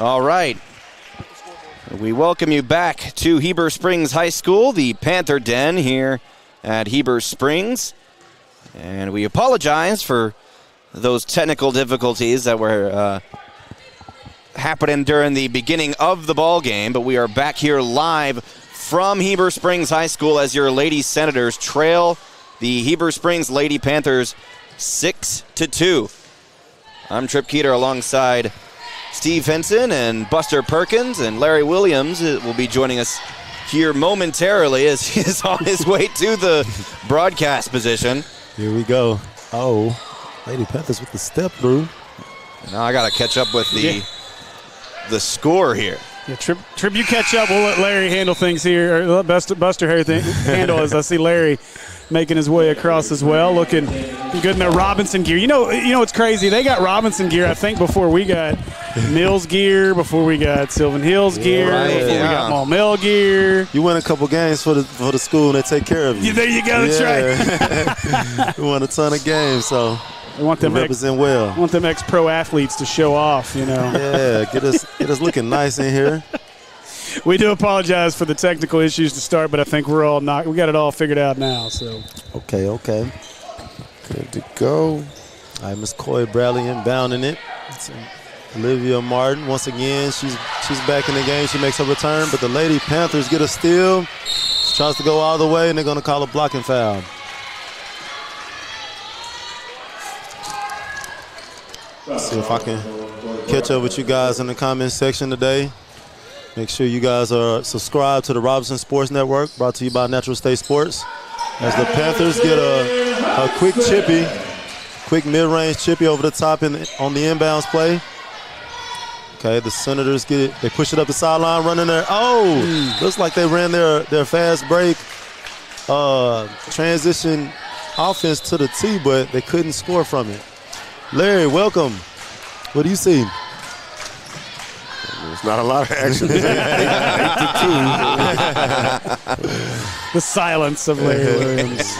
All right. We welcome you back to Heber Springs High School, the Panther Den here at Heber Springs. And we apologize for those technical difficulties that were happening during the beginning of the ball game, but we are back here live from Heber Springs High School as your Lady Senators trail the Heber Springs Lady Panthers 6-2. I'm Trip Keeter alongside Steve Henson and Buster Perkins, and Larry Williams will be joining us here momentarily as he is on his way to the broadcast position. Here we go. Oh, Lady Panthers with the step through. Now I got to catch up with the score here. Yeah, Trip, you catch up. We'll let Larry handle things here. Or let Buster handle as I see Larry making his way across as well, looking good in their Robinson gear. You know what's crazy? They got Robinson gear, I think, before we got Mills gear, before we got Sylvan Hills gear, before we got Maumelle gear. You win a couple games for the school, and they take care of you. There you go. That's right. We won a ton of games, so we want them represent well. Want them ex-pro athletes to show off, Yeah, get us looking nice in here. We do apologize for the technical issues to start, but I think we got it all figured out now. So okay, good to go. All right, Miss Coy Bradley inbounding it. It's Olivia Martin once again. She's back in the game. She makes her return, but the Lady Panthers get a steal. She tries to go all the way, and they're going to call a blocking foul. Let's see if I can catch up with you guys in the comments section today. Make sure you guys are subscribed to the Robinson Sports Network, brought to you by Natural State Sports. As the Panthers get a quick mid-range chippy over the top on the inbounds play. Okay, the Senators get it. They push it up the sideline, running there. Oh, looks like they ran their fast break transition offense to the tee, but they couldn't score from it. Larry, welcome. What do you see? There's not a lot of action. 8-2. The silence of Larry Williams.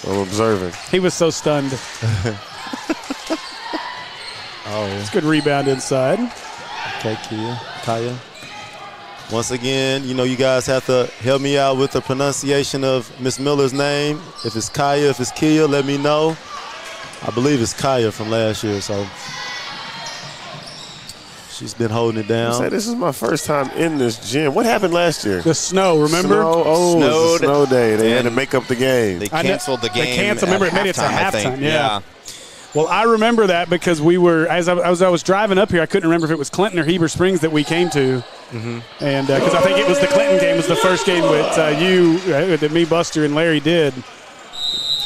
I'm observing. He was so stunned. It's a good rebound inside. Okay, Kaya. Once again, you guys have to help me out with the pronunciation of Miss Miller's name. If it's Kaya, if it's Kia, let me know. I believe it's Kaya from last year, so she's been holding it down. Say this is my first time in this gym. What happened last year? The snow, remember? It was a snow day. They had to make up the game. They canceled the game. They canceled. Remember, it made it to halftime. Yeah. Well, I remember that because we were, as I was driving up here, I couldn't remember if it was Clinton or Heber Springs that we came to. Mm-hmm. And because I think it was the Clinton game was the first game with that me, Buster, and Larry did.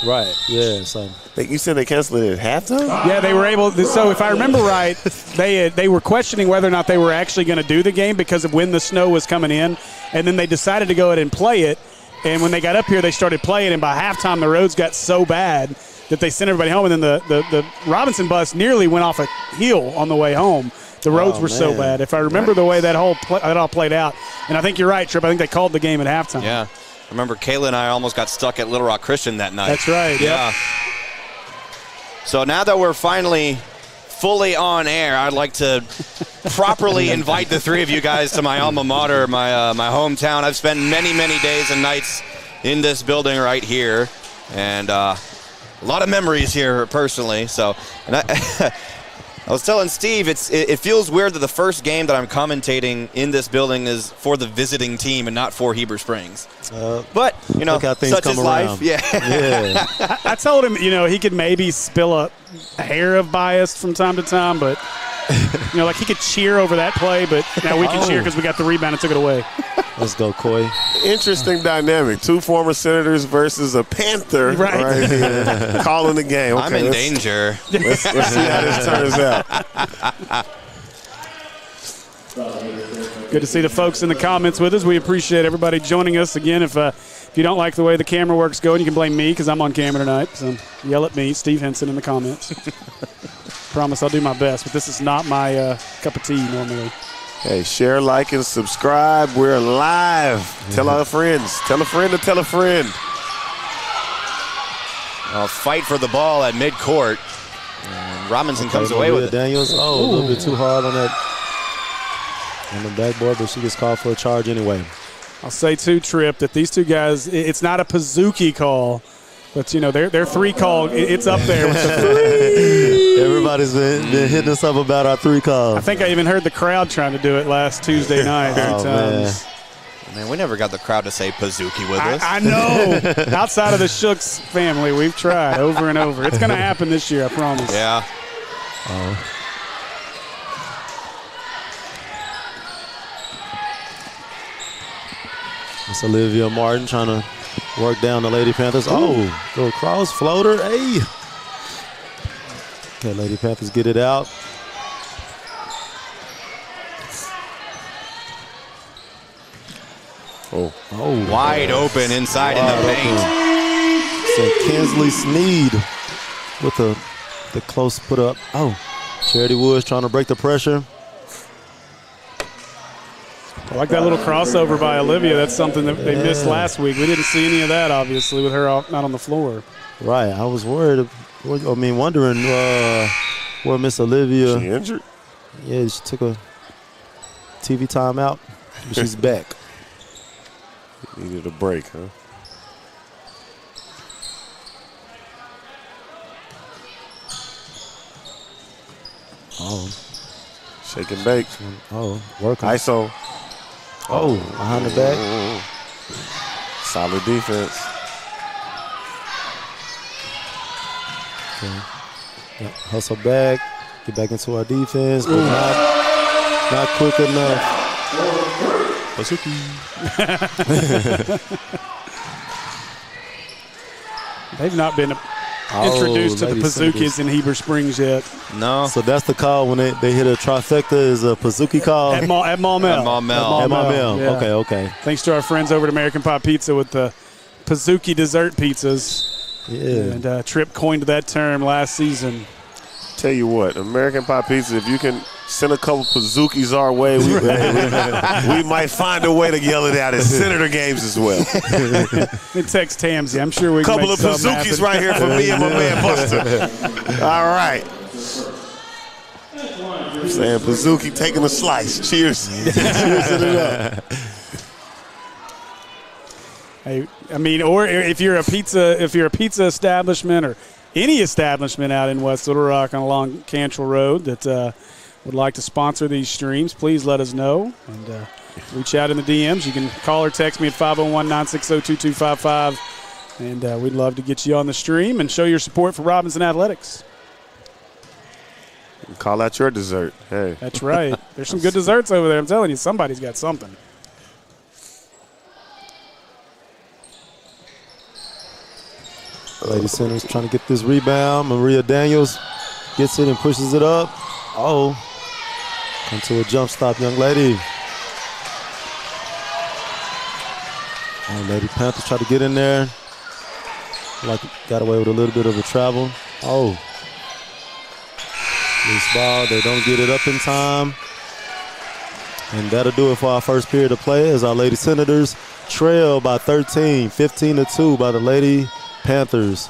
Right, yeah. So you said they canceled it at halftime? Yeah, they were able to. So if I remember right, they were questioning whether or not they were actually going to do the game because of when the snow was coming in. And then they decided to go ahead and play it. And when they got up here, they started playing. And by halftime, the roads got so bad that they sent everybody home. And then the Robinson bus nearly went off a hill on the way home. The roads were so bad. If I remember the way that all played out. And I think you're right, Trip. I think they called the game at halftime. Yeah. I remember Kayla and I almost got stuck at Little Rock Christian that night. That's right. Yeah. Yep. So now that we're finally fully on air, I'd like to properly invite the three of you guys to my alma mater, my hometown. I've spent many, many days and nights in this building right here, and a lot of memories here personally. So, and I was telling Steve, it feels weird that the first game that I'm commentating in this building is for the visiting team and not for Heber Springs. But, such is life. Yeah. I told him, he could maybe spill a hair of bias from time to time, but, like he could cheer over that play, but now we can cheer because we got the rebound and took it away. Let's go, Coy. Interesting dynamic. Two former Senators versus a Panther right here calling the game. Okay, I'm in danger. Let's see how this turns out. Good to see the folks in the comments with us. We appreciate everybody joining us. Again, if you don't like the way the camera work's going, you can blame me because I'm on camera tonight. So yell at me, Steve Henson, in the comments. Promise I'll do my best, but this is not my cup of tea normally. Hey, share, like, and subscribe. We're live. Tell our friends. Tell a friend to tell a friend. A fight for the ball at midcourt. Robinson comes away with it. Daniels. A little bit too hard on that on the backboard, but she gets called for a charge anyway. I'll say, too, Tripp, that these two guys, it's not a Pazuki call, but, their 3 call, it's up there with the 3. Everybody's been hitting us up about our 3 calls. I think I even heard the crowd trying to do it last Tuesday night. Man, we never got the crowd to say Pazuki with us. I know. Outside of the Shooks family, we've tried over and over. It's going to happen this year, I promise. Yeah. It's Olivia Martin trying to work down the Lady Panthers. Oh, little cross floater. Hey. Okay, Lady Panthers get it out. Oh, wide open inside in the paint. So Kinsley Sneed with the close put up. Oh, Charity Woods trying to break the pressure. I like that little crossover by Olivia. That's something that they missed last week. We didn't see any of that, obviously, with her not on the floor. Right. I was worried. Wondering where Miss Olivia. She injured? Yeah, she took a TV timeout, but she's back. Needed a break, huh? Oh. Shake and bake. Oh, working. ISO. Oh, behind the back. Solid defense. Okay. Yep. Hustle back. Get back into our defense, but not quick enough. They've not been introduced to the Pazukis in Heber Springs yet. No. So that's the call when they hit a trifecta is a Pazuki call? At Maumelle. At Maumelle. Yeah. Okay. Thanks to our friends over at American Pie Pizza with the Pazuki dessert pizzas. Yeah. And Tripp coined that term last season. Tell you what, American Pie Pizza, if you can send a couple Pazukis our way, we might find a way to yell it out at Senator games as well. Text Tamsy. I'm sure we can Couple make of Pazukis happen. right here for me and my man Buster. All right. I'm saying Pazuki taking a slice. Cheers. Cheers it up. Hey, or if you're a pizza establishment or any establishment out in West Little Rock and along Cantrell Road that would like to sponsor these streams, please let us know and reach out in the DMs. You can call or text me at 501-960-2255, and we'd love to get you on the stream and show your support for Robinson Athletics. Call out your dessert. Hey. That's right. There's some good desserts over there. I'm telling you, somebody's got something. Lady Center's trying to get this rebound. Maria Daniels gets it and pushes it up. Oh. Come to a jump stop, young lady. Oh, Lady Panthers try to get in there. Like got away with a little bit of a travel. Oh. Loose ball. They don't get it up in time. And that'll do it for our first period of play as our Lady Senators trail by 13, 15-2 by the Lady Panthers.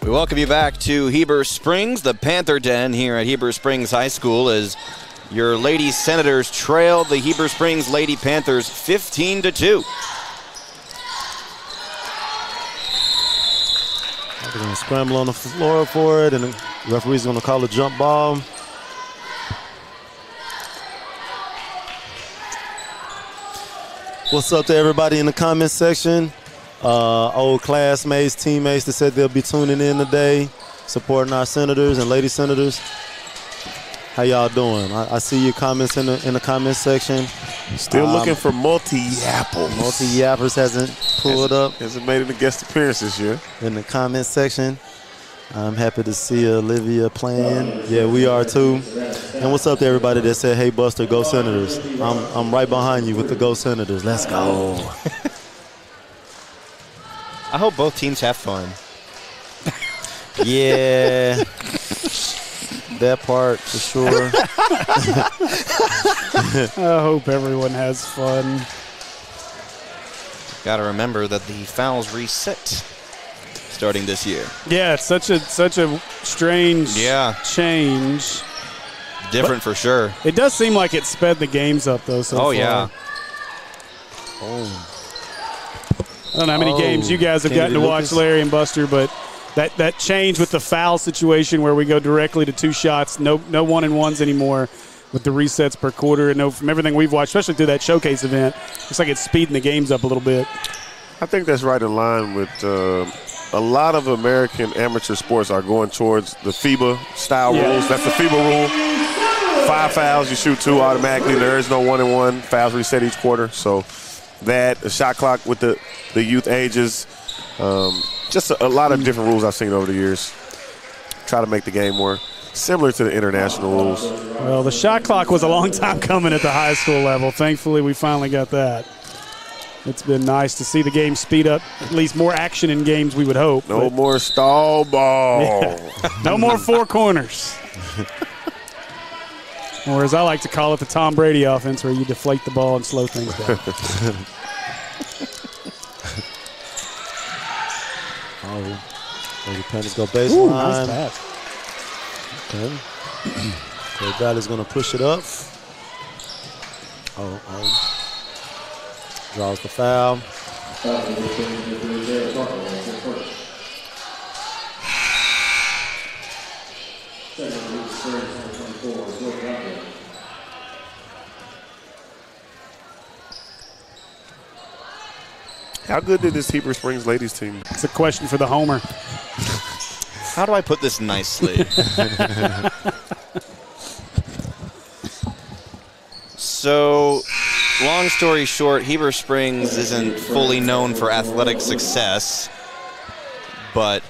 We welcome you back to Heber Springs, the Panther Den here at Heber Springs High School, as Your Lady Senators trailed the Heber Springs Lady Panthers 15-2. They're going to scramble on the floor for it, and the referee's going to call a jump ball. What's up to everybody in the comment section? Old classmates, teammates that said they'll be tuning in today, supporting our Senators and Lady Senators. How y'all doing? I see your comments in the comment section. Still looking for multi-yapples. Multi-yappers hasn't pulled up. Hasn't made any guest appearance this year. In the comment section. I'm happy to see Olivia playing. Yeah, we are too. And what's up to everybody that said, hey, Buster, go Senators. I'm right behind you with the go Senators. Let's go. I hope both teams have fun. Yeah. That part for sure. I hope everyone has fun. Got to remember that the fouls reset starting this year. Yeah, it's such a strange change. Different for sure. It does seem like it sped the games up, though, so far. Yeah. I don't know how many games you guys have gotten to watch, Larry and Buster, but that change with the foul situation where we go directly to 2 shots, no 1-and-1s anymore with the resets per quarter. And from everything we've watched, especially through that showcase event, looks like it's speeding the games up a little bit. I think that's right in line with a lot of American amateur sports are going towards the FIBA-style rules. That's the FIBA rule. 5 fouls, you shoot 2 automatically. There is no 1-and-1. Fouls reset each quarter. So that, the shot clock with the youth ages, just a lot of different rules I've seen over the years. Try to make the game more similar to the international rules. Well, the shot clock was a long time coming at the high school level. Thankfully, we finally got that. It's been nice to see the game speed up, at least more action in games, we would hope. No more stall ball. Yeah. No more 4 corners. Or as I like to call it, the Tom Brady offense, where you deflate the ball and slow things down. The Panthers go baseline. Nice pass. Okay. So Valley's going to push it up. Draws the foul. How good did this Heber Springs ladies team? It's a question for the homer. How do I put this nicely? So, long story short, Heber Springs isn't fully known for athletic success, but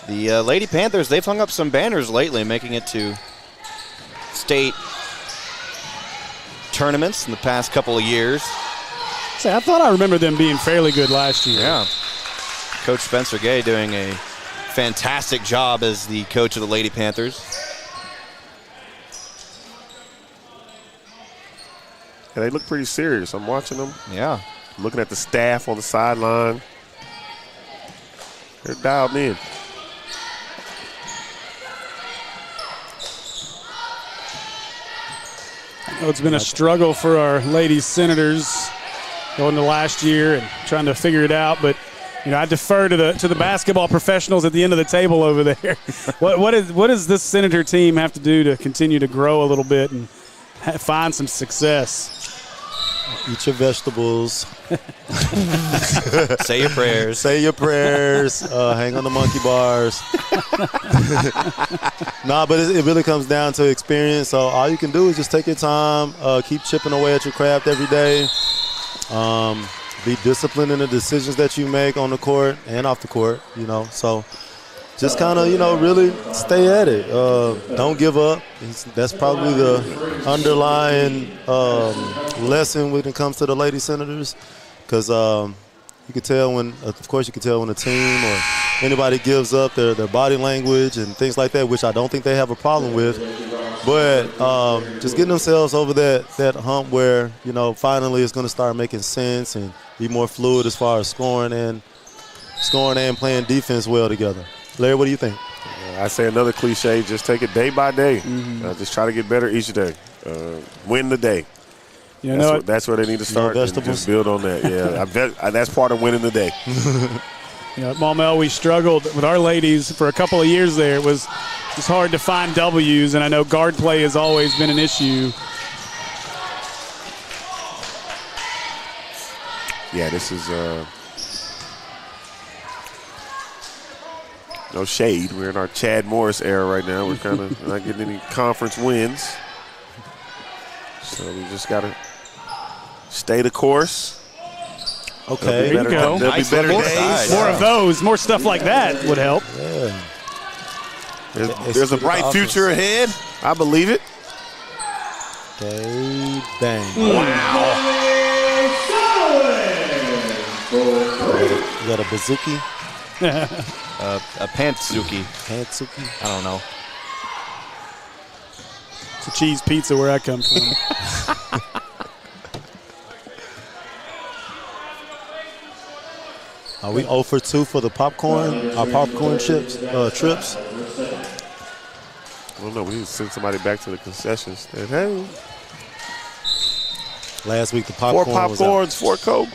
the Lady Panthers, they've hung up some banners lately, making it to state tournaments in the past couple of years. See, I thought I remember them being fairly good last year. Yeah. Coach Spencer Gay doing a fantastic job as the coach of the Lady Panthers. Yeah, they look pretty serious. I'm watching them. Yeah. Looking at the staff on the sideline. They're dialed in. It's been a struggle for our ladies Senators going to last year and trying to figure it out, but I defer to the basketball professionals at the end of the table over there. What does this Senator team have to do to continue to grow a little bit and find some success? Eat your vegetables. Say your prayers. Say your prayers. Hang on the monkey bars. But it really comes down to experience. So all you can do is just take your time, keep chipping away at your craft every day. Be disciplined in the decisions that you make on the court and off the court, So just kind of, really stay at it. Don't give up. That's probably the underlying lesson when it comes to the Lady Senators, because you can tell when a team or anybody gives up their body language and things like that, which I don't think they have a problem with. But just getting themselves over that hump where, finally it's going to start making sense and be more fluid as far as scoring and playing defense well together. Larry, what do you think? I say another cliche, just take it day by day. Just try to get better each day. Win the day. That's where they need to start. And just build on that. Yeah, I bet that's part of winning the day. At Maumelle, we struggled with our ladies for a couple of years there. It was hard to find W's, and I know guard play has always been an issue. Yeah, this is no shade. We're in our Chad Morris era right now. We're kind of not getting any conference wins. So we just got to stay the course. Okay. There you go. There'll be better days. More of those, more stuff like that would help. Yeah. There's a bright future ahead. I believe it. Okay, bang. Wow. You got a bazooki? A pantsuki. Pantsuki? I don't know. It's a cheese pizza where I come from. Are we 0 for 2 for the popcorn? Our popcorn trips? I don't know. We need to send somebody back to the concessions. And, hey, last week the popcorn 4 popcorns, 4 Cokes.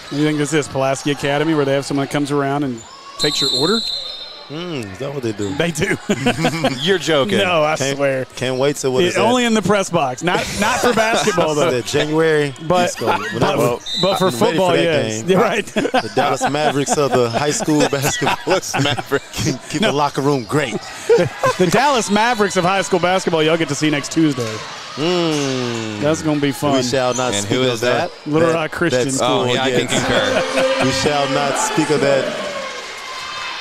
What do you think this is, Pulaski Academy, where they have someone that comes around and takes your order? Is that what they do? They do. You're joking. No, I swear. Can't wait till what is that? Only in the press box. Not for basketball, though. That January. But for football, yes. You're right. The Dallas Mavericks of the high school basketball. Keep the locker room great. The Dallas Mavericks of high school basketball, y'all get to see next Tuesday. That's going to be fun. We shall not speak of that. Little Rock Christian. Oh, yeah, I can concur. We shall not speak of that.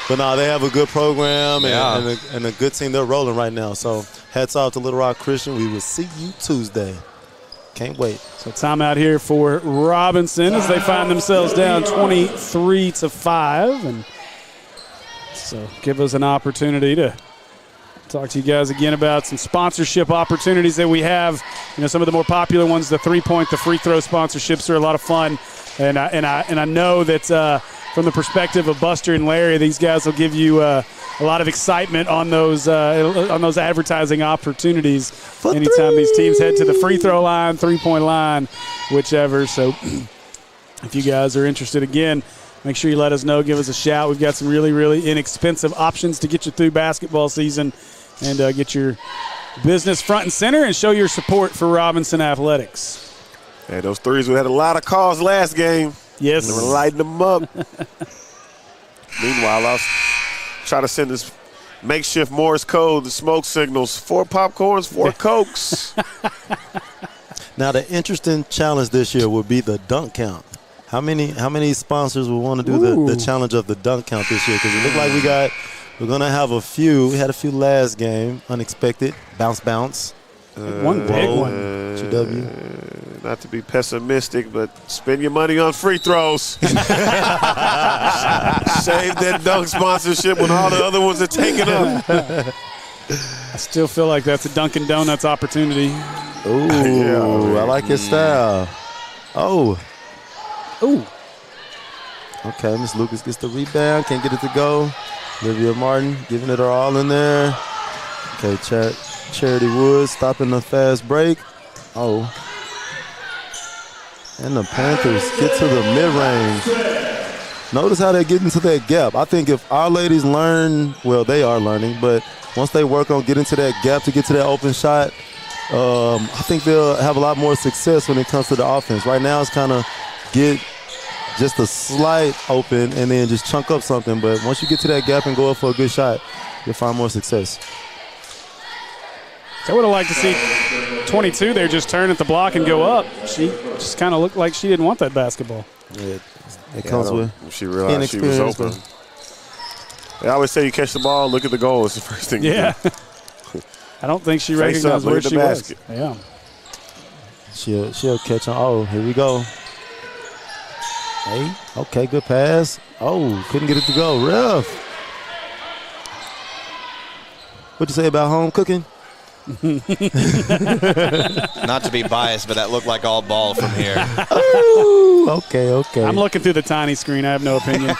But no, they have a good program and a good team. They're rolling right now. So hats off to Little Rock Christian. We will see you Tuesday. Can't wait. So timeout here for Robinson as they find themselves down 23-5. And so give us an opportunity to talk to you guys again about some sponsorship opportunities that we have. You know, some of the more popular ones, the three-point, the free throw sponsorships are a lot of fun. And I know that from the perspective of Buster and Larry, these guys will give you a lot of excitement on those advertising opportunities anytime these teams head to the free throw line, three-point line, whichever. So if you guys are interested, again, make sure you let us know. Give us a shout. We've got some really, really inexpensive options to get you through basketball season and get your business front and center and show your support for Robinson Athletics. Hey, those threes, we had a lot of calls last game. Yes. They were lighting them up. Meanwhile, I was trying to send this makeshift Morse code, the smoke signals, 4 popcorns, 4 Cokes. Now, the interesting challenge this year will be the dunk count. How many sponsors will want to do the challenge of the dunk count this year? Because it looked like we're going to have a few. We had a few last game, unexpected, bounce. One big one. GW. Not to be pessimistic, but spend your money on free throws. Save that dunk sponsorship when all the other ones are taken up. I still feel like that's a Dunkin' Donuts opportunity. Ooh, yeah, I like his style. Oh. Ooh. Okay, Miss Lucas gets the rebound. Can't get it to go. Olivia Martin giving it her all in there. Okay, Charity Woods stopping the fast break. Oh. And the Panthers get to the mid-range. Notice how they get into that gap. I think if our ladies learn, well, they are learning, but once they work on getting to that gap to get to that open shot, I think they'll have a lot more success when it comes to the offense. Right now it's kind of get just a slight open and then just chunk up something. But once you get to that gap and go up for a good shot, you'll find more success. I would have liked to see 22 there just turn at the block and go up. She just kind of looked like she didn't want that basketball. Yeah, it comes with she realized she was open. They always say you catch the ball, look at the goal. It's the first thing you do. I don't think she recognized where she was. Yeah. She'll catch on. Oh, here we go. Hey, okay, good pass. Oh, couldn't get it to go. Ref. What'd you say about home cooking? Not to be biased, but that looked like all ball from here. Ooh, okay. I'm looking through the tiny screen. I have no opinion.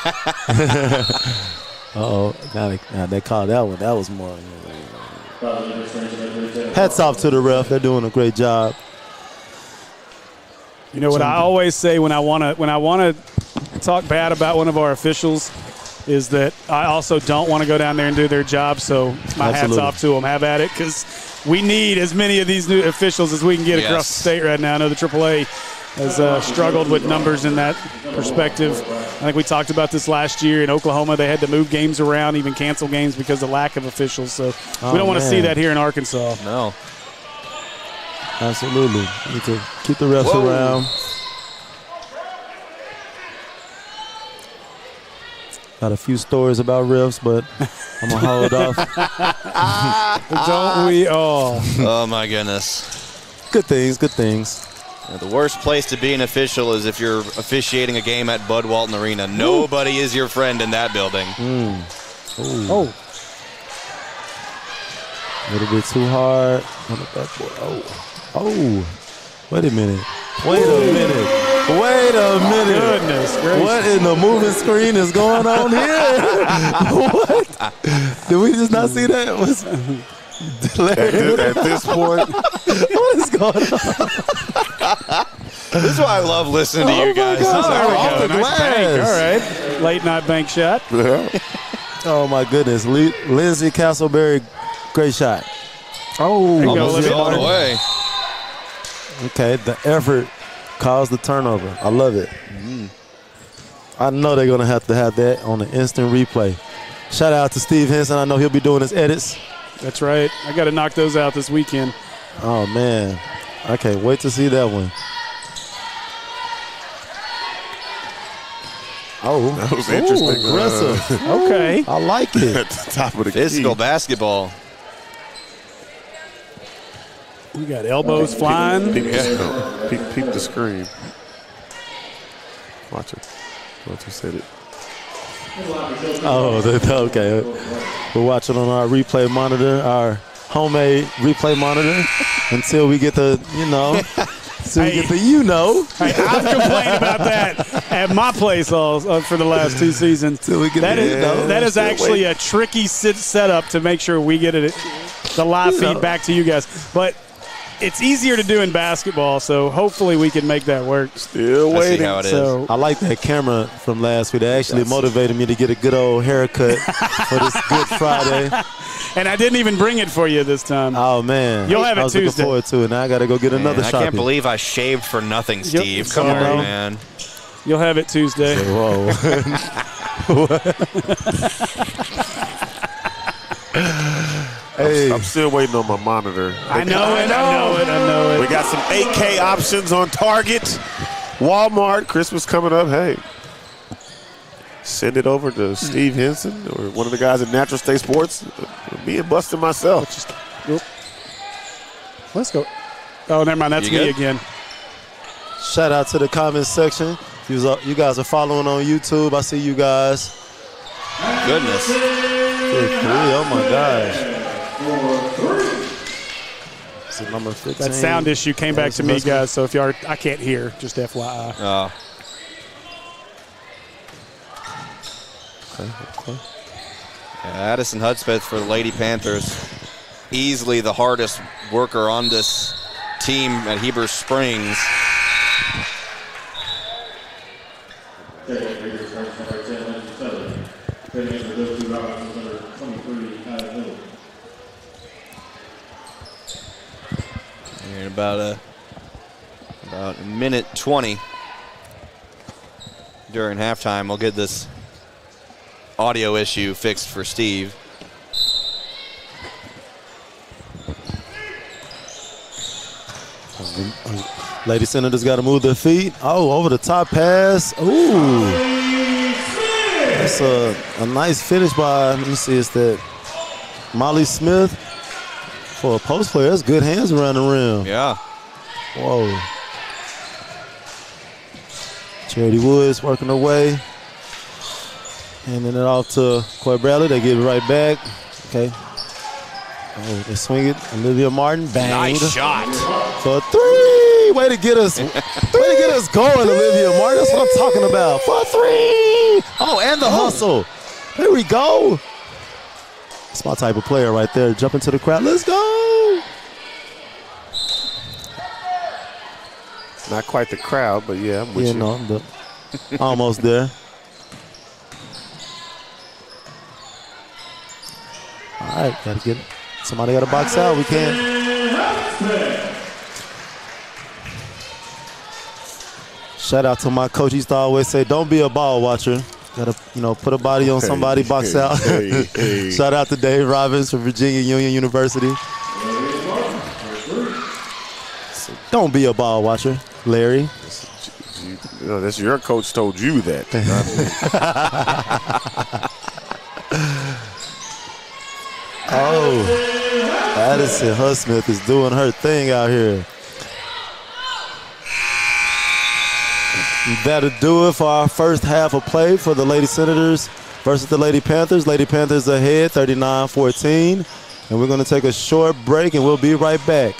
Uh-oh. Now they called that one. That was more. Hats off to the ref. They're doing a great job. You know what I always say when I want to talk bad about one of our officials is that I also don't want to go down there and do their job. So my hat's off to them. Have at it, because we need as many of these new officials as we can get across the state right now. I know the AAA has struggled with numbers in that perspective. I think we talked about this last year in Oklahoma. They had to move games around, even cancel games because of lack of officials. So we don't want to see that here in Arkansas. No. Absolutely. You need to keep the refs around. Got a few stories about refs, but I'm going to hold off. Don't we all? Oh, my goodness. Good things. The worst place to be an official is if you're officiating a game at Bud Walton Arena. Nobody is your friend in that building. Oh. A little bit too hard on the backboard. Oh. Wait a minute. Goodness gracious. What in the moving screen is going on here? What? Did we just not see that? At this point, what is going on? This is why I love listening to you guys. God. There we Off go. the Nice glass. bank. All right. Late night bank shot. Oh, my goodness. Lindsey Castleberry, great shot. Oh, there you go, Almost Olivia. all the way. Okay, the effort caused the turnover. I love it. I know they're going to have that on the instant replay. Shout out to Steve Henson. I know he'll be doing his edits. That's right. I got to knock those out this weekend. Oh, man. I can't wait to see that one. Oh, that was interesting. Aggressive. Okay. I like it. At the top of the Physical key. basketball. We got elbows flying. Peep the screen. Watch it. Once you said it. Oh, okay. We're watching on our replay monitor, our homemade replay monitor, until we get the, Hey, I've complained about that at my place for the last 2 seasons. That is actually a tricky setup to make sure we get the live feed back to you guys. But it's easier to do in basketball, so hopefully we can make that work. Still waiting. I see how it is. So, I like that camera from last week. They actually motivated me to get a good old haircut for this Good Friday. and I didn't even bring it for you this time. Oh, man. You'll have it I was Tuesday. looking forward to it. Now I got to go get another shot. I can't believe I shaved for nothing, Steve. Come sorry. on, man. You'll have it Tuesday. Whoa. Hey. I'm still waiting on my monitor. I know it. We got some 8K options on Target, Walmart. Christmas coming up. Hey, send it over to Steve Henson or one of the guys at Natural State Sports. Me and Buster myself. Let's go. Oh, never mind. That's You me good? again. Shout out to the comments section. You guys are following on YouTube. I see you guys. Goodness. Good three. Oh, my gosh. So number 15. That sound issue came back to me, guys. So if I can't hear, just FYI. Okay. Addison Hudspeth for the Lady Panthers. Easily the hardest worker on this team at Heber Springs. In about a minute 20 during halftime, we'll get this audio issue fixed for Steve. Lady Senators got to move their feet. Oh, over the top pass. Ooh. That's a nice finish by, let me see, it's that Molly Smith. For a post player, that's good hands around the rim. Yeah. Whoa. Charity Woods working her way. Handing it off to Coy Bradley. They give it right back. Okay. Oh, they swing it. Olivia Martin, bang. Nice shot. For 3. Way to get us going, Olivia Martin. That's what I'm talking about. For 3. Oh, and the hustle. There we go. That's my type of player right there. Jump into the crowd. Let's go. Not quite the crowd, but yeah, I'm with you. No, but almost there. All right, gotta get somebody got to box out. We can't. Shout out to my coach. He used to always say, "Don't be a ball watcher. Gotta, put a body on somebody, box out." Hey. Shout out to Dave Robbins from Virginia Union University. Don't be a ball watcher, Larry. That's your coach told you that. Oh, Addison Husmith is doing her thing out here. That'll do it for our first half of play for the Lady Senators versus the Lady Panthers. Lady Panthers ahead 39-14. And we're going to take a short break and we'll be right back.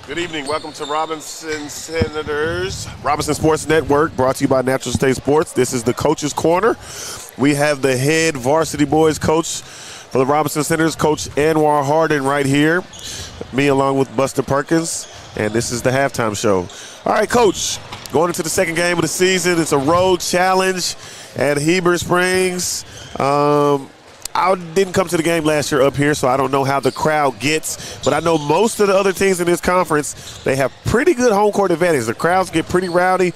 Good evening. Welcome to Robinson Sports Network, brought to you by Natural State Sports. This is the Coach's Corner. We have the head varsity boys coach for the Robinson Senators, Coach Anwar Harden, right here. Me along with Buster Perkins, and this is the halftime show. All right, Coach, going into the second game of the season. It's a road challenge at Heber Springs. I didn't come to the game last year up here, so I don't know how the crowd gets. But I know most of the other teams in this conference, they have pretty good home court advantage. The crowds get pretty rowdy,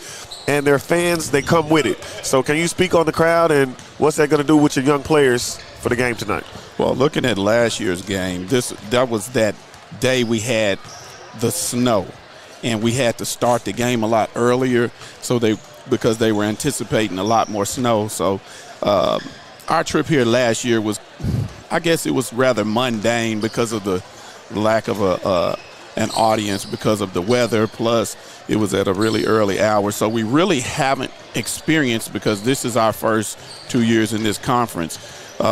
and their fans, they come with it. So can you speak on the crowd, and what's that going to do with your young players for the game tonight? Well, looking at last year's game, that was that day we had the snow, and we had to start the game a lot earlier because they were anticipating a lot more snow. So our trip here last year was, I guess it was rather mundane because of the lack of an audience because of the weather, plus it was at a really early hour. So we really haven't experienced, because this is our first 2 years in this conference,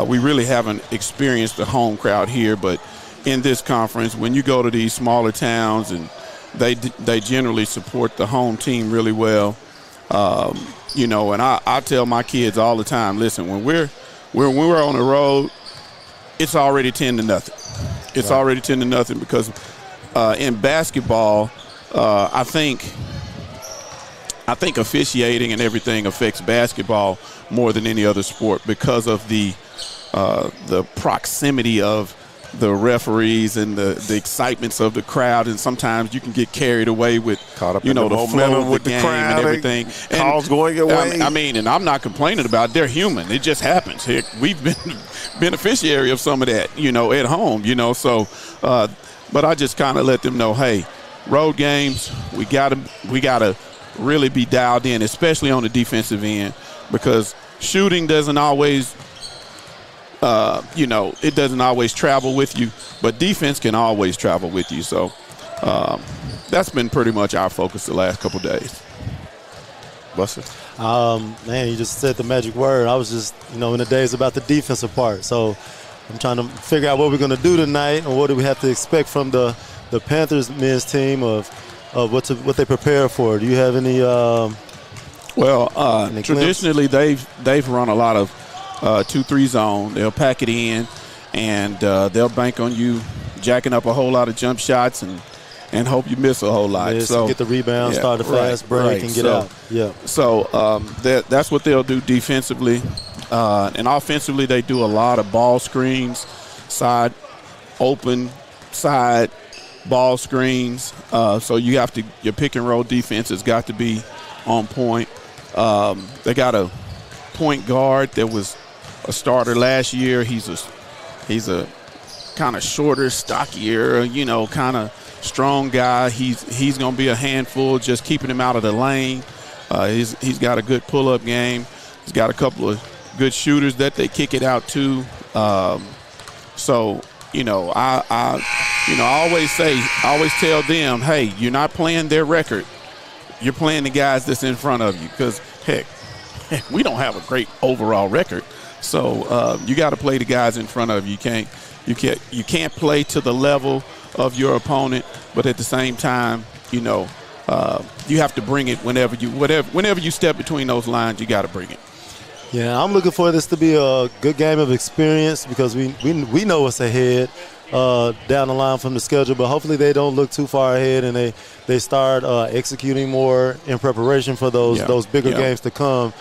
we really haven't experienced the home crowd here. But in this conference, when you go to these smaller towns, and they generally support the home team really well. And I tell my kids all the time, listen, when we're on the road, it's already 10-0. It's already 10-0 because in basketball, I think officiating and everything affects basketball more than any other sport because of the proximity of the referees and the excitements of the crowd, and sometimes you can get carried away with caught up the flow of the game and everything. And calls going your way. I mean, and I'm not complaining about it. They're human. It just happens. Heck, we've been beneficiary of some of that, at home, So, but I just kind of let them know, hey, road games, we gotta really be dialed in, especially on the defensive end, because shooting doesn't always. It doesn't always travel with you, but defense can always travel with you. So that's been pretty much our focus the last couple days. Buster? Man, you just said the magic word. I was just, in the days about the defensive part. So I'm trying to figure out what we're going to do tonight, and what do we have to expect from the Panthers men's team of what they prepare for. Do you have any? Any traditionally they've run a lot of 2-3 zone. They'll pack it in, and they'll bank on you jacking up a whole lot of jump shots and hope you miss a whole lot. So get the rebound, start a fast break, and get out. Yeah. So that's what they'll do defensively, and offensively they do a lot of ball screens, side open, side ball screens. So your pick and roll defense has got to be on point. They got a point guard that was a starter last year. He's a kind of shorter, stockier, kind of strong guy. He's going to be a handful, just keeping him out of the lane. He's got a good pull-up game. He's got a couple of good shooters that they kick it out to. I always tell them, hey, you're not playing their record. You're playing the guys that's in front of you, because heck, we don't have a great overall record. So you got to play the guys in front of you. You can't play to the level of your opponent, but at the same time, you have to bring it whenever you step between those lines. You got to bring it. Yeah, I'm looking for this to be a good game of experience, because we know what's ahead down the line from the schedule, but hopefully they don't look too far ahead, and they start executing more in preparation for those bigger games to come.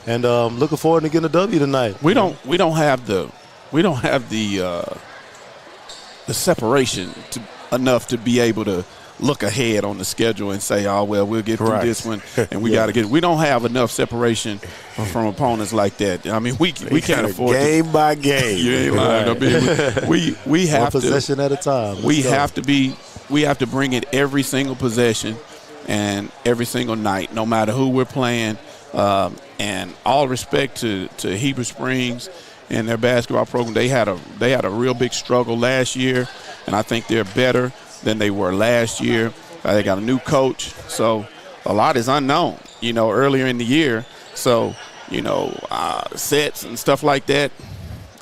And looking forward to getting a W tonight. We don't have the separation enough to be able to look ahead on the schedule and say, oh, well, we'll get through this one, and we got to get it. We don't have enough separation from opponents like that. I mean, we can't afford game by game. You ain't lying. I mean, we have one possession at a time. We have to bring it every single possession and every single night, no matter who we're playing. And all respect to Heber Springs and their basketball program. They had a real big struggle last year, and I think they're better than they were last year. They got a new coach, so a lot is unknown, earlier in the year. So, sets and stuff like that,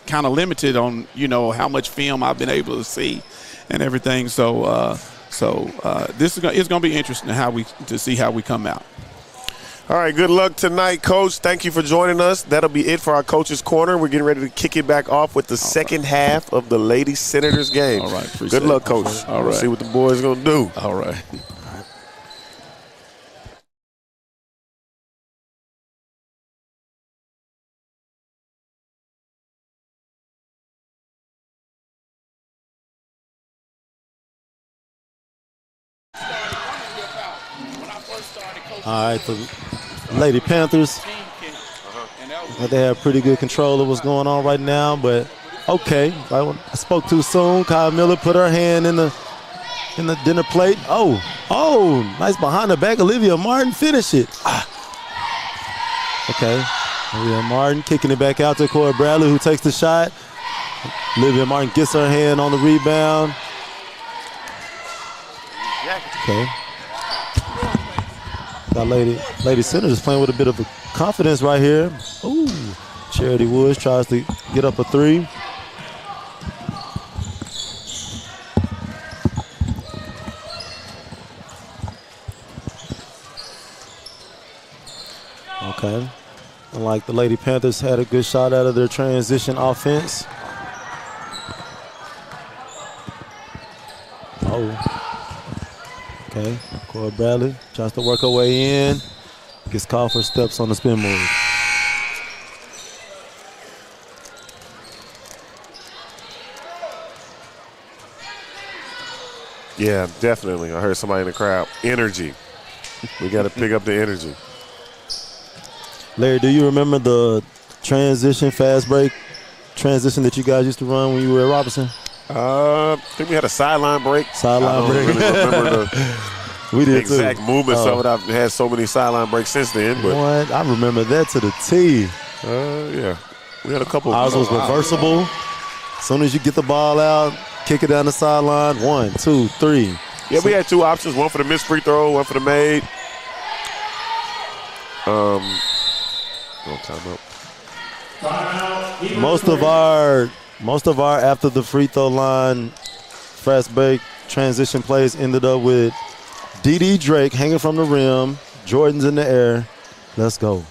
kind of limited on, how much film I've been able to see and everything. So So it's going to be interesting to see how we come out. All right, good luck tonight, Coach. Thank you for joining us. That'll be it for our Coach's Corner. We're getting ready to kick it back off with the second half of the Lady Senators game. All right, good luck, Coach. All right. We'll see what the boys are going to do. All right. All right, the Lady Panthers, they have pretty good control of what's going on right now, but okay. I spoke too soon. Kyle Miller put her hand in the dinner plate. Oh, nice behind the back. Olivia Martin finish it. Okay, Olivia Martin kicking it back out to Cora Bradley, who takes the shot. Olivia Martin gets her hand on the rebound. Okay. Got Lady Senators playing with a bit of confidence right here. Ooh, Charity Woods tries to get up a three. Okay. And like the Lady Panthers had a good shot out of their transition offense. Oh. Okay, Cora Bradley tries to work her way in. Gets called for steps on the spin move. Yeah, definitely. I heard somebody in the crowd. Energy. We got to pick up the energy. Larry, do you remember the transition, fast break transition that you guys used to run when you were at Robinson? I think we had a sideline break. Sideline break. I don't really remember the exact movements of it. I've had so many sideline breaks since then. But what? I remember that to the T. Yeah. We had a couple. Ours was reversible. As soon as you get the ball out, kick it down the sideline. 1, 2, 3. Yeah, we had two options. One for the missed free throw, one for the made. Timeout. Most of our after the free throw line fast break transition plays ended up with DD Drake hanging from the rim, Jordan's in the air. Let's go.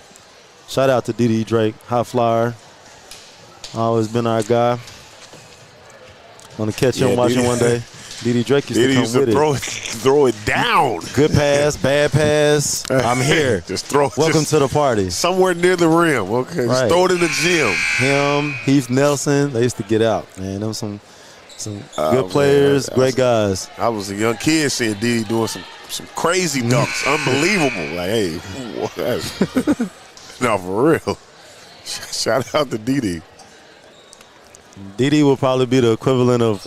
Shout out to DD Drake, high flyer. Always been our guy. Want to catch him watching one day. DD Drake used to come with it. Throw it down. Good pass, bad pass. I'm here. Just throw it. Welcome to the party. Somewhere near the rim. Okay, right. Just throw it in the gym. Him, Heath Nelson, they used to get out, man. Them some good players, great guys. I was a young kid seeing DD doing some crazy dunks. Unbelievable. Like, hey, no, for real. Shout out to DD. DD will probably be the equivalent of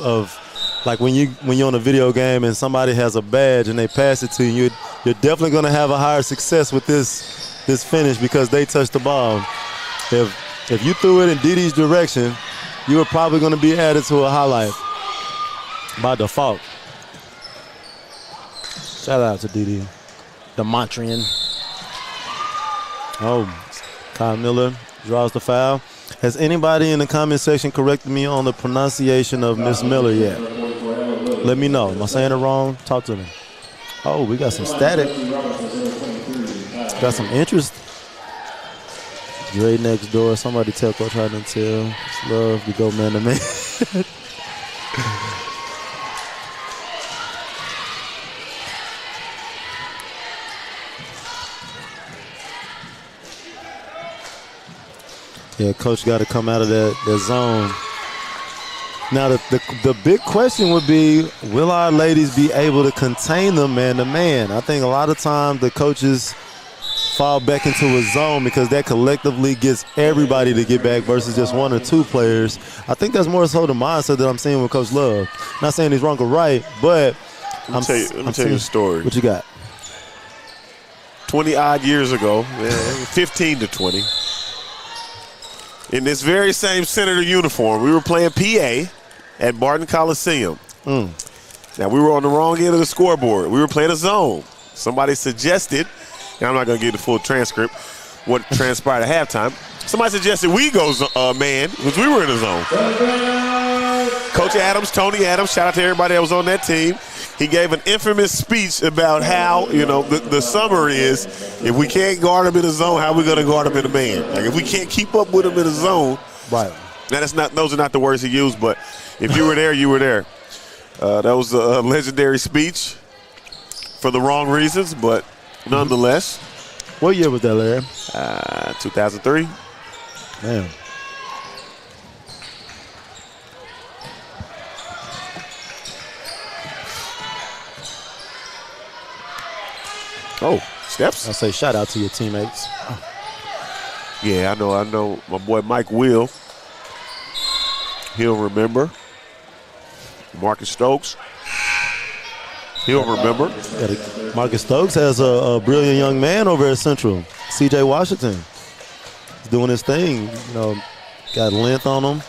like when you're on a video game and somebody has a badge and they pass it to you, you're definitely going to have a higher success with this finish because they touched the ball. If you threw it in DD's direction, you were probably going to be added to a highlight by default. Shout out to DD. The Montrian. Oh, Kyle Miller draws the foul. Has anybody in the comment section corrected me on the pronunciation of Miss Miller yet? Let me know. Am I saying it wrong? Talk to me. Oh, we got some static. Got some interest. Dre next door. Somebody tell Coach Harden tell. It's love to go man to man. Yeah, Coach got to come out of that zone. Now, the big question would be, will our ladies be able to contain them man-to-man? I think a lot of times the coaches fall back into a zone because that collectively gets everybody to get back versus just one or two players. I think that's more so the mindset that I'm seeing with Coach Love. Not saying he's wrong or right, but let me tell you a story. What you got? 20-odd years ago, 15 to 20. In this very same Senator uniform, we were playing PA at Barton Coliseum. Now, we were on the wrong end of the scoreboard. We were playing a zone. Somebody suggested, and I'm not going to give the full transcript, what transpired at halftime. Somebody suggested we go man, because we were in a zone. Coach Adams, Tony Adams, shout out to everybody that was on that team. he gave an infamous speech about how, the summary is, if we can't guard him in the zone, how are we going to guard him in the man? Like, if we can't keep up with him in the zone. Right. Now, those are not the words he used, but if you were there, you were there. That was a legendary speech for the wrong reasons, but nonetheless. What year was that, Larry? 2003. Man. Oh, steps. I say shout out to your teammates. Yeah, I know. My boy Mike Will. He'll remember. Marcus Stokes. He'll remember. Yeah, Marcus Stokes has a brilliant young man over at Central. C.J. Washington. He's doing his thing. Got length on him.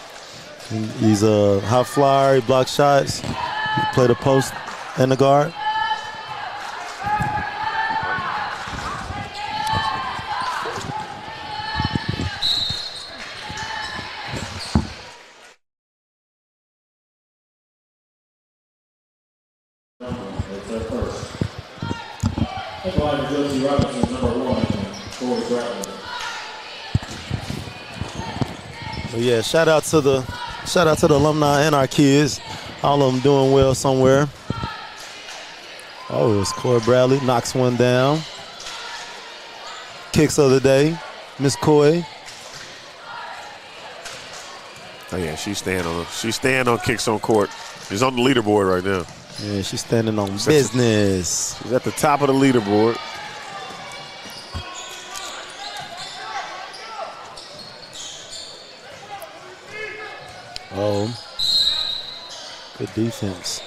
He's a high flyer. He blocks shots. He play the post and the guard. But yeah, shout out to the alumni and our kids. All of them doing well somewhere. Oh, it's Corey Bradley knocks one down. Kicks of the day, Miss Coy. Oh yeah, she's staying on kicks on court. She's on the leaderboard right now. Yeah, she's standing on business. She's at the top of the leaderboard. Oh, good defense.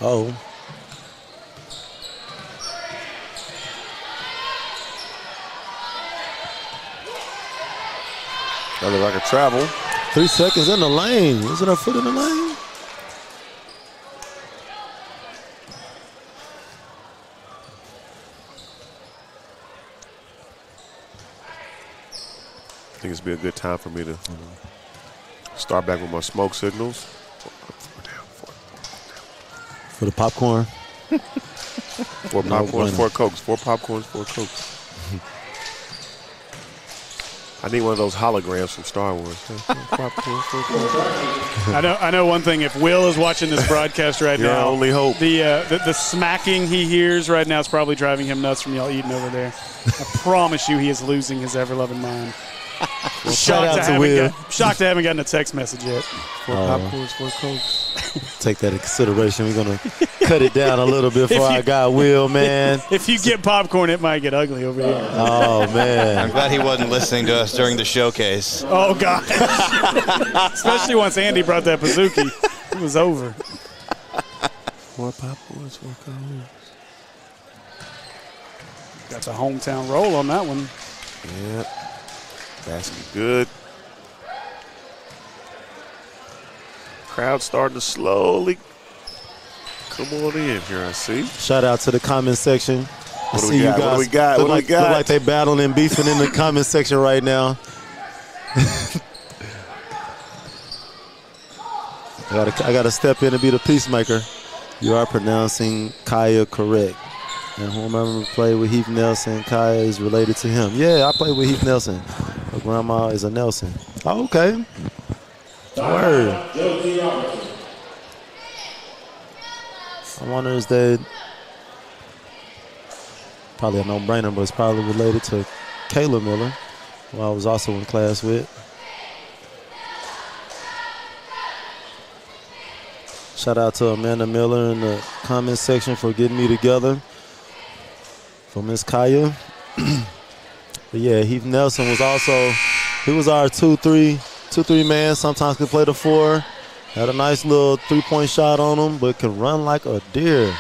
Oh. That look like a travel. 3 seconds in the lane. Isn't her foot in the lane? I think it's be a good time for me to start back with my smoke signals. For the popcorn? Four popcorns, 4 Cokes. 4 popcorns, 4 Cokes. I need one of those holograms from Star Wars. Popcorn, 4 Cokes. I know one thing. If Will is watching this broadcast right Your now, only hope. The smacking he hears right now is probably driving him nuts from y'all eating over there. I promise you he is losing his ever-loving mind. Shocked to haven't gotten a text message yet. 4 popcorns, 4 Cokes. Take that into consideration. We're going to cut it down a little bit for our guy Will, man. If you get popcorn, it might get ugly over here. Oh, man. I'm glad he wasn't listening to us during the showcase. Oh, God. Especially once Andy brought that bazooki. It was over. 4 popcorns, 4 Cokes. Got the hometown roll on that one. Yep. Basket good. Crowd starting to slowly come on in here, I see. Shout out to the comment section. What do we got? What do we got? What do we got? Look like they battling and beefing in the comment section right now. I gotta step in and be the peacemaker. You are pronouncing Kaya correct. And whomever played with Heath Nelson, Kaya is related to him. Yeah, I played with Heath Nelson. Her grandma is a Nelson. Oh, okay. Word. I wonder is that probably a no-brainer, but it's probably related to Kayla Miller, who I was also in class with. Shout out to Amanda Miller in the comment section for getting me together. For Miss Kaya. But yeah, Heath Nelson was also, he was our 2-3 man, sometimes could play the 4. Had a nice little 3-point shot on him, but can run like a deer.